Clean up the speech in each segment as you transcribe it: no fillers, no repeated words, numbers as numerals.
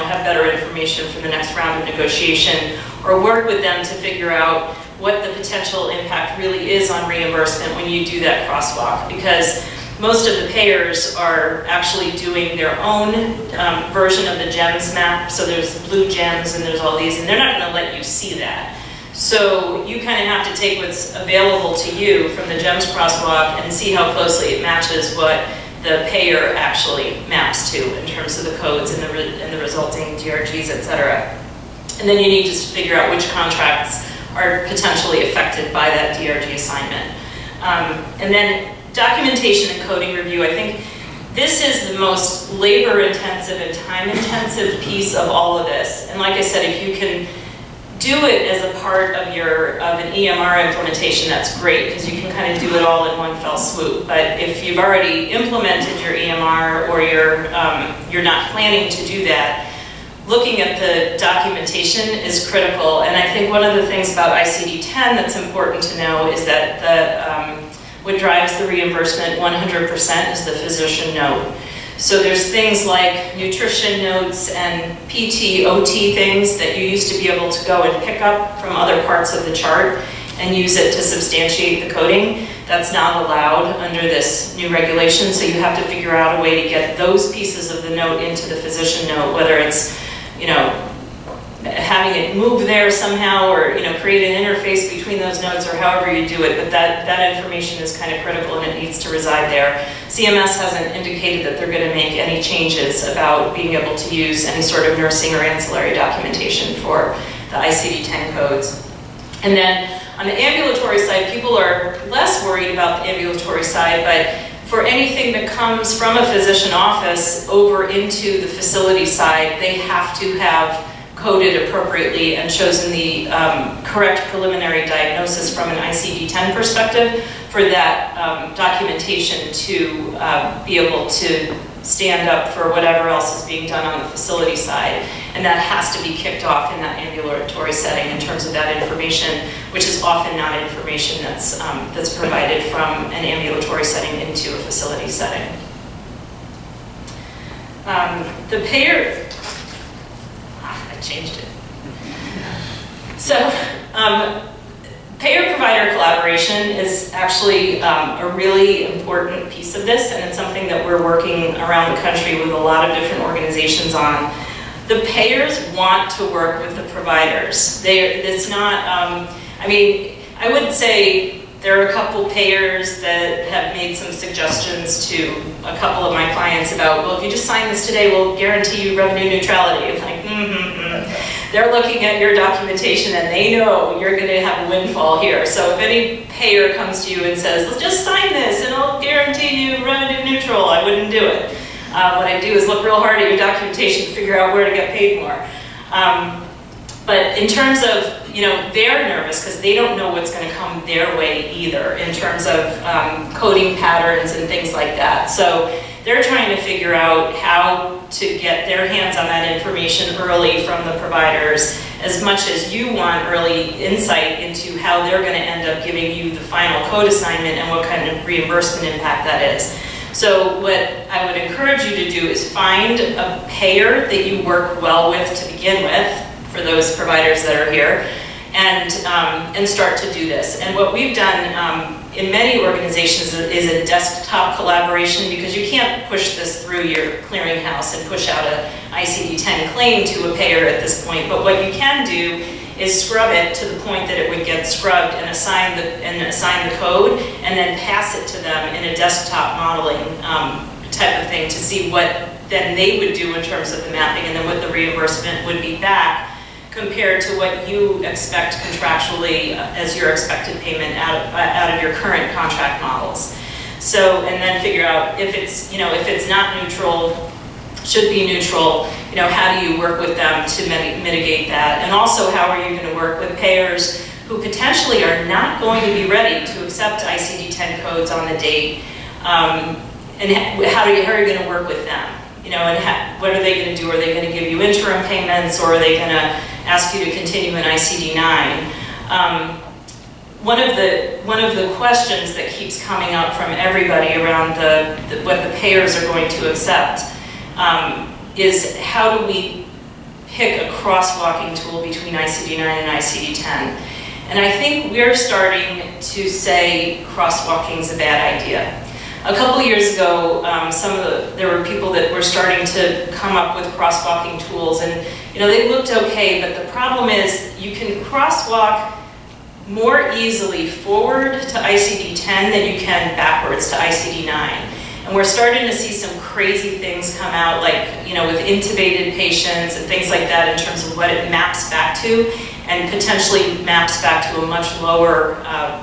have better information for the next round of negotiation, or work with them to figure out what the potential impact really is on reimbursement when you do that crosswalk, because most of the payers are actually doing their own version of the GEMS map. So there's blue GEMS and there's all these, and they're not going to let you see that. So you kind of have to take what's available to you from the GEMS crosswalk and see how closely it matches what the payer actually maps to in terms of the codes and the resulting DRGs, et cetera. And then you need to figure out which contracts are potentially affected by that DRG assignment. And then documentation and coding review, I think this is the most labor-intensive and time-intensive piece of all of this. And like I said, if you can do it as a part of an EMR implementation, that's great, because you can kind of do it all in one fell swoop. But if you've already implemented your EMR, or you're not planning to do that, looking at the documentation is critical. And I think one of the things about ICD-10 that's important to know is that what drives the reimbursement 100% is the physician note. So there's things like nutrition notes and PT, OT things that you used to be able to go and pick up from other parts of the chart and use it to substantiate the coding. That's not allowed under this new regulation, so you have to figure out a way to get those pieces of the note into the physician note, whether it's, having it move there somehow, or create an interface between those notes, or however you do it. But that information is kind of critical, and it needs to reside there. CMS hasn't indicated that they're going to make any changes about being able to use any sort of nursing or ancillary documentation for the ICD-10 codes. And then on the ambulatory side, people are less worried about the ambulatory side, but for anything that comes from a physician office over into the facility side, they have to have coded appropriately and chosen the correct preliminary diagnosis from an ICD-10 perspective for that documentation to be able to stand up for whatever else is being done on the facility side. And that has to be kicked off in that ambulatory setting in terms of that information, which is often not information that's provided from an ambulatory setting into a facility setting. The payer, I changed it. So, payer-provider collaboration is actually a really important piece of this, and it's something that we're working around the country with a lot of different organizations on. The payers want to work with the providers. It's not, I mean, I would say there are a couple payers that have made some suggestions to a couple of my clients about, well, if you just sign this today, we'll guarantee you revenue neutrality. It's like, They're looking at your documentation and they know you're going to have a windfall here. So if any payer comes to you and says, let's just sign this and I'll guarantee you revenue neutral, I wouldn't do it. What I do is look real hard at your documentation to figure out where to get paid more. But in terms of, they're nervous because they don't know what's going to come their way either in terms of coding patterns and things like that. So they're trying to figure out how to get their hands on that information early from the providers, as much as you want early insight into how they're going to end up giving you the final code assignment and what kind of reimbursement impact that is. So what I would encourage you to do is find a payer that you work well with to begin with, for those providers that are here, and start to do this. And what we've done in many organizations is a desktop collaboration, because you can't push this through your clearinghouse and push out an ICD-10 claim to a payer at this point. But what you can do is scrub it to the point that it would get scrubbed and assign the code, and then pass it to them in a desktop modeling type of thing to see what then they would do in terms of the mapping, and then what the reimbursement would be back compared to what you expect contractually as your expected payment out of your current contract models. So, and then figure out if it's, if it's not neutral, should be neutral, how do you work with them to mitigate that? And also, how are you going to work with payers who potentially are not going to be ready to accept ICD-10 codes on the date? And how are you going to work with them? And what are they going to do? Are they going to give you interim payments, or are they going to ask you to continue in ICD-9? One of the questions that keeps coming up from everybody around what the payers are going to accept is, how do we pick a crosswalking tool between ICD-9 and ICD-10. And I think we're starting to say crosswalking is a bad idea. A couple years ago, there were people that were starting to come up with crosswalking tools, and they looked okay, but the problem is you can crosswalk more easily forward to ICD-10 than you can backwards to ICD-9. And we're starting to see some crazy things come out, like, with intubated patients and things like that in terms of what it maps back to, and potentially maps back to a much lower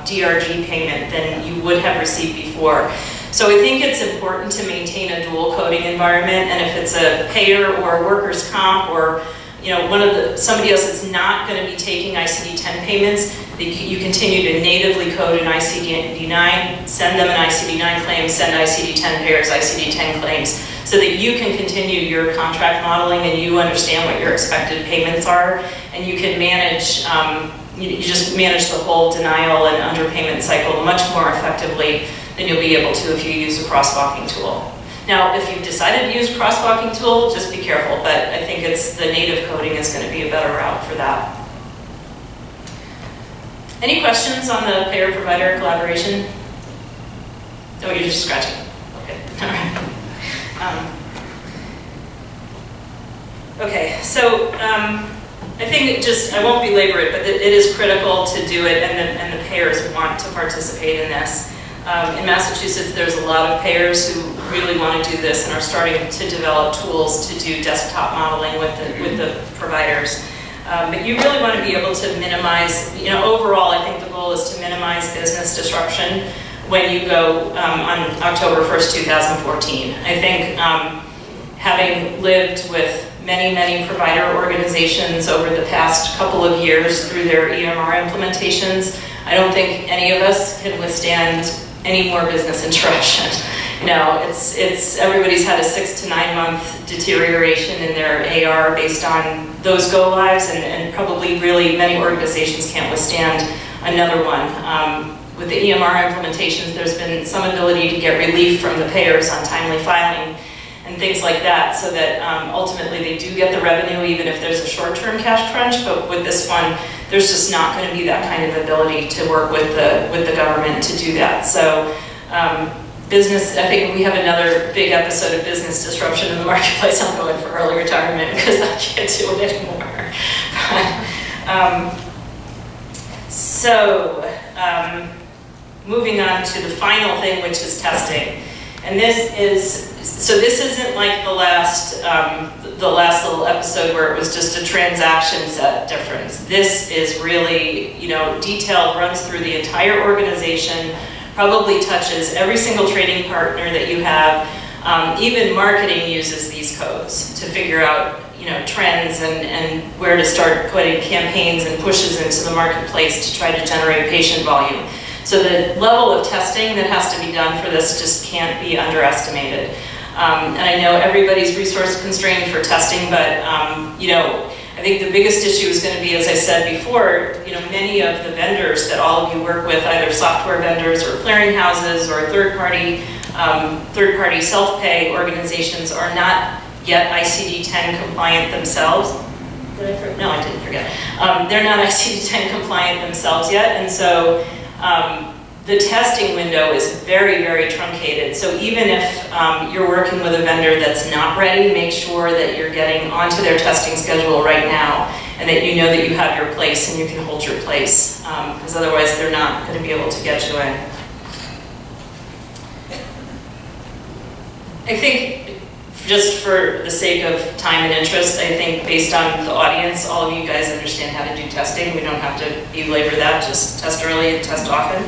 DRG payment than you would have received before. So I think it's important to maintain a dual coding environment, and if it's a payer or a workers' comp or somebody else that's not going to be taking ICD-10 payments, you continue to natively code an ICD-9, send them an ICD-9 claim, send ICD-10 payers ICD-10 claims, so that you can continue your contract modeling and you understand what your expected payments are, and you can manage, you just manage the whole denial and underpayment cycle much more effectively than you'll be able to if you use a crosswalking tool. Now, if you've decided to use a crosswalking tool, just be careful, but I think the native coding is going to be a better route for that. Any questions on the payer-provider collaboration? Oh, you're just scratching. Okay, all right. Okay, so I think I won't belabor it, but it is critical to do it, and the payers want to participate in this. In Massachusetts, there's a lot of payers who really want to do this and are starting to develop tools to do desktop modeling with the providers. But you really want to be able to minimize, overall, I think the goal is to minimize business disruption when you go on October 1st, 2014. I think having lived with many provider organizations over the past couple of years through their EMR implementations, I don't think any of us can withstand any more business interruption. Everybody's had a 6 to 9 month deterioration in their AR based on those go lives, and probably really many organizations can't withstand another one. With the EMR implementations, there's been some ability to get relief from the payers on timely filing and things like that, so that ultimately they do get the revenue even if there's a short-term cash crunch. But with this one, there's just not going to be that kind of ability to work with the government to do that. So I think we have another big episode of business disruption in the marketplace. I'm going for early retirement because I can't do it anymore. Moving on to the final thing, which is testing. And this isn't like the last little episode where it was just a transaction set difference. This is really, detailed, runs through the entire organization, probably touches every single trading partner that you have. Even marketing uses these codes to figure out, trends and where to start putting campaigns and pushes into the marketplace to try to generate patient volume. So the level of testing that has to be done for this just can't be underestimated. And I know everybody's resource constrained for testing, but I think the biggest issue is going to be, as I said before, many of the vendors that all of you work with, either software vendors or clearinghouses or third-party self-pay organizations, are not yet ICD-10 compliant themselves. No, I didn't forget. They're not ICD-10 compliant themselves yet, and so the testing window is very truncated. So even if you're working with a vendor that's not ready, make sure that you're getting onto their testing schedule right now, and that you know that you have your place and you can hold your place, because otherwise they're not going to be able to get you in. I think, just for the sake of time and interest, I think based on the audience, all of you guys understand how to do testing. We don't have to belabor that, just test early and test often.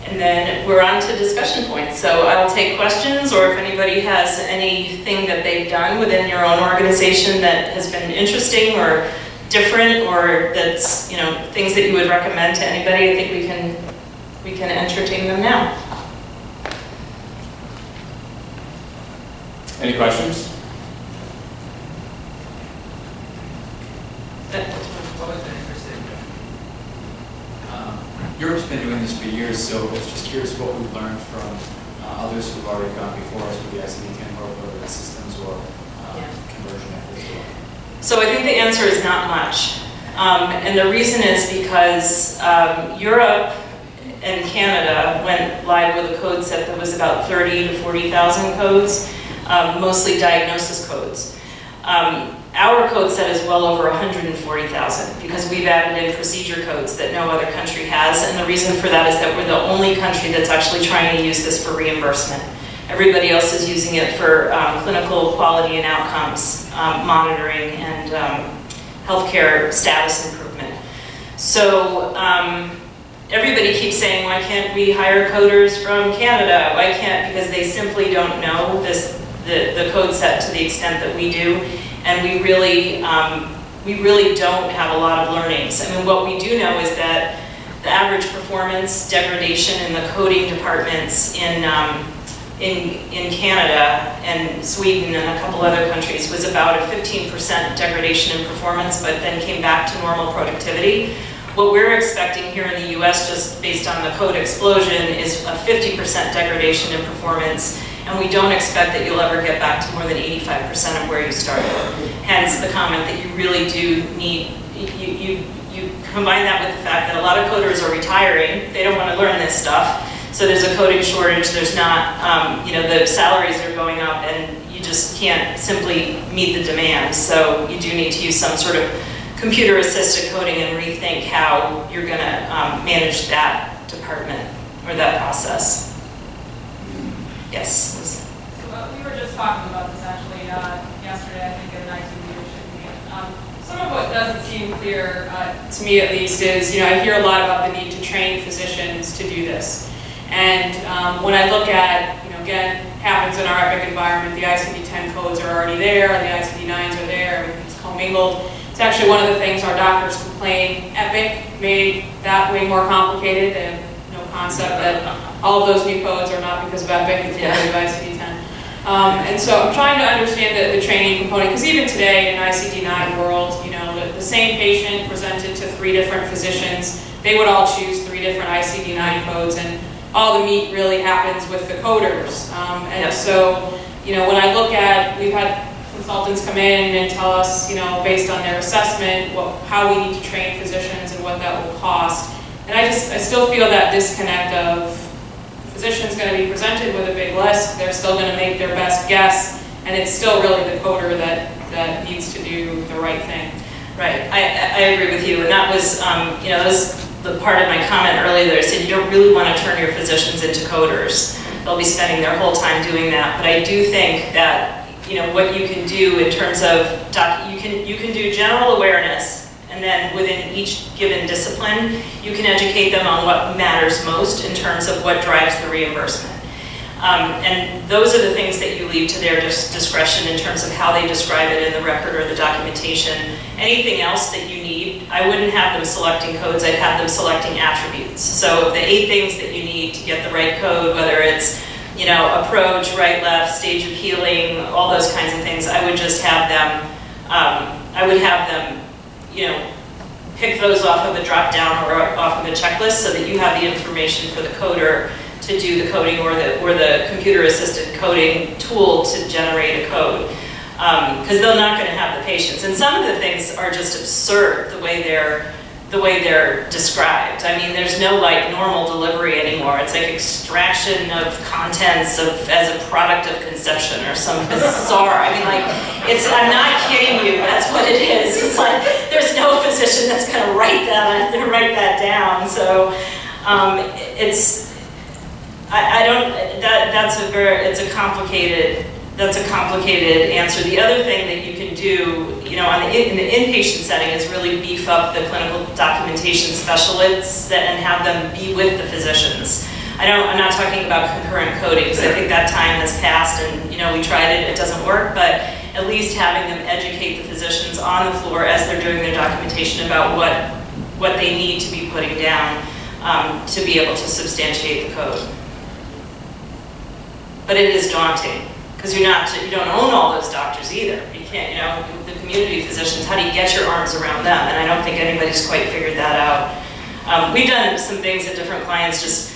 And then we're on to discussion points. So I will take questions, or if anybody has anything that they've done within your own organization that has been interesting or different, or that's, things that you would recommend to anybody, I think we can entertain them now. Any questions? What was interesting? Europe's been doing this for years, so I was just curious what we've learned from others who've already gone before us with the ICD-10 or whether the systems or conversion efforts. So I think the answer is not much. And the reason is because Europe and Canada went live with a code set that was about 30 to 40,000 codes, mostly diagnosis codes. Our code set is well over 140,000 because we've added in procedure codes that no other country has, and the reason for that is that we're the only country that's actually trying to use this for reimbursement. Everybody else is using it for clinical quality and outcomes monitoring and healthcare status improvement. So everybody keeps saying, why can't we hire coders from Canada? Why can't, because they simply don't know the code set to the extent that we do, and we really don't have a lot of learnings. I mean, what we do know is that the average performance degradation in the coding departments in Canada and Sweden and a couple other countries was about a 15% degradation in performance, but then came back to normal productivity. What we're expecting here in the US, just based on the code explosion, is a 50% degradation in performance, and we don't expect that you'll ever get back to more than 85% of where you started. Hence the comment that you really do need, you combine that with the fact that a lot of coders are retiring, they don't want to learn this stuff, so there's a coding shortage, there's not, you know, the salaries are going up and you just can't simply meet the demand. So you do need to use some sort of computer-assisted coding and rethink how you're going to manage that department or that process. Yes? We were just talking about this actually yesterday, I think, at an IT leadership meeting. Some of what doesn't seem clear, to me at least, is, you know, I hear a lot about the need to train physicians to do this. And when I look at, you know, again, happens in our Epic environment, the ICD-10 codes are already there, the ICD-9s are there, everything's commingled. It's actually one of the things our doctors complain. Epic made that way more complicated. They have no concept that all of those new codes are not because of Epic, it's because of ICD-10. And so I'm trying to understand the training component, because even today in ICD-9 world, you know, the same patient presented to 3 different physicians, they would all choose 3 different ICD-9 codes, and all the meat really happens with the coders. And so, you know, when I look at, we've had consultants come in and tell us, you know, based on their assessment, how we need to train physicians and what that will cost. And I still feel that disconnect of physician's going to be presented with a big list, they're still going to make their best guess, and it's still really the coder that needs to do the right thing. Right, I agree with you, and that was, you know, that was the part of my comment earlier that I said you don't really want to turn your physicians into coders. They'll be spending their whole time doing that, but I do think that, you know, what you can do in terms of, you can do general awareness, and then within each given discipline, you can educate them on what matters most in terms of what drives the reimbursement. And those are the things that you leave to their discretion in terms of how they describe it in the record or the documentation. Anything else that you need, I wouldn't have them selecting codes, I'd have them selecting attributes. So the 8 things that you need to get the right code, whether it's, you know, approach, right, left, stage of healing, all those kinds of things, I would just have them, you know, pick those off of a drop down or off of a checklist so that you have the information for the coder to do the coding or the computer-assisted coding tool to generate a code. Because they're not going to have the patience. And some of the things are just absurd the way they're described. I mean, there's no like normal delivery anymore. It's like extraction of contents as a product of conception or some bizarre. I mean, like, I'm not kidding you. That's what it is. It's like there's no physician that's going to write that down. So that's a complicated answer. The other thing that you can do, you know, in the inpatient setting is really beef up the clinical documentation specialists and have them be with the physicians. I'm not talking about concurrent coding because I think that time has passed and, you know, we tried it, it doesn't work, but at least having them educate the physicians on the floor as they're doing their documentation about what they need to be putting down to be able to substantiate the code. But it is daunting. Because you don't own all those doctors either. You can't, you know, the community physicians, how do you get your arms around them? And I don't think anybody's quite figured that out. We've done some things at different clients, just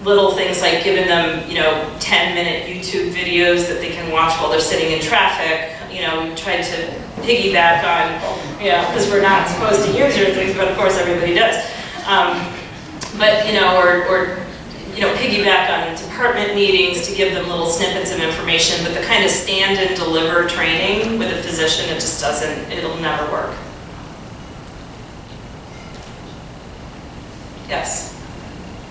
little things like giving them, you know, 10-minute YouTube videos that they can watch while they're sitting in traffic, you know, we tried to piggyback on, you know, because we're not supposed to use your things, but of course everybody does. But, you know, or you know, piggyback on department meetings to give them little snippets of information, but the kind of stand and deliver training with a physician, it just doesn't, it'll never work. Yes?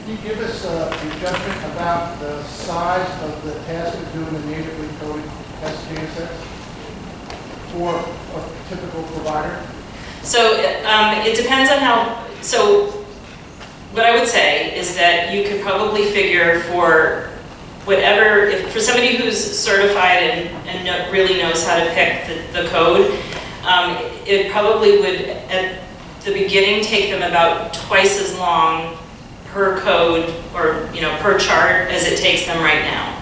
Can you give us your judgment about the size of the task of doing the natively coded test data sets for a typical provider? So it depends on how, so what I would say is that you could probably figure for whatever, for somebody who's certified and really knows how to pick the code, it probably would, at the beginning, take them about twice as long per code or, you know, per chart as it takes them right now.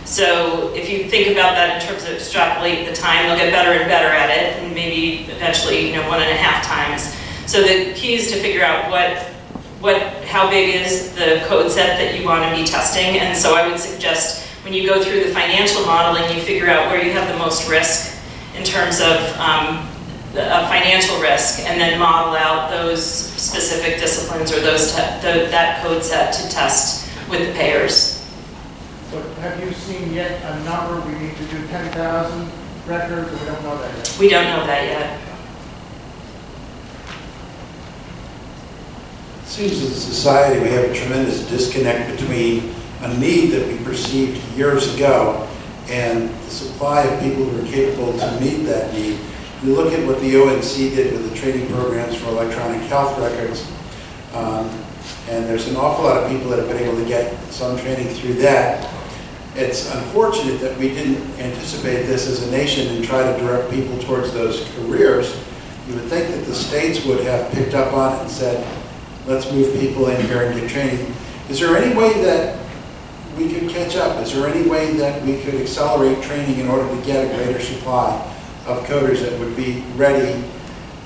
So if you think about that in terms of extrapolate the time, they'll get better and better at it, and maybe eventually, you know, 1.5 times. So the key is to figure out how big is the code set that you want to be testing. And so I would suggest when you go through the financial modeling, you figure out where you have the most risk in terms of financial risk, and then model out those specific disciplines or that code set to test with the payers. But have you seen yet a number? We need to do 10,000 records, or we don't know that yet? We don't know that yet. It seems as a society we have a tremendous disconnect between a need that we perceived years ago and the supply of people who are capable to meet that need. You look at what the ONC did with the training programs for electronic health records, and there's an awful lot of people that have been able to get some training through that. It's unfortunate that we didn't anticipate this as a nation and try to direct people towards those careers. You would think that the states would have picked up on it and said, let's move people in here and get training. Is there any way that we could catch up? Is there any way that we could accelerate training in order to get a greater supply of coders that would be ready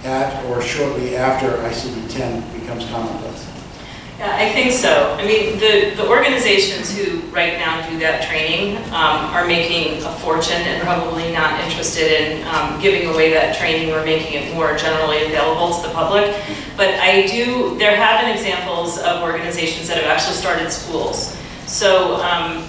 at or shortly after ICD-10 becomes commonplace? Yeah, I think so. I mean, the organizations who right now do that training are making a fortune and probably not interested in giving away that training or making it more generally available to the public. But there have been examples of organizations that have actually started schools. So,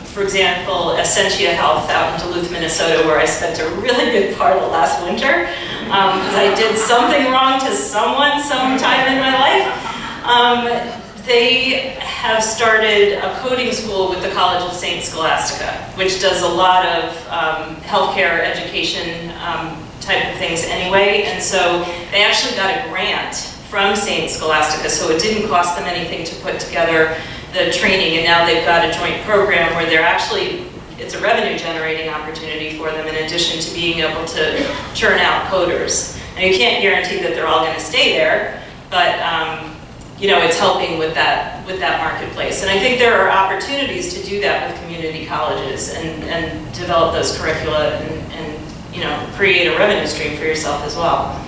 for example, Essentia Health out in Duluth, Minnesota, where I spent a really good part of last winter, because I did something wrong to someone sometime in my life. They have started a coding school with the College of St. Scholastica, which does a lot of healthcare education type of things anyway. And so they actually got a grant from St. Scholastica, so it didn't cost them anything to put together the training. And now they've got a joint program where they're actually, it's a revenue generating opportunity for them in addition to being able to churn out coders. Now you can't guarantee that they're all going to stay there, but you know, it's helping with that marketplace. And I think there are opportunities to do that with community colleges and develop those curricula and you know, create a revenue stream for yourself as well.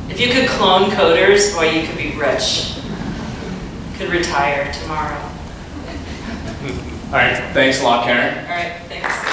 If you could clone coders, boy, you could be rich. Could retire tomorrow. All right, thanks a lot, Karen. All right, thanks.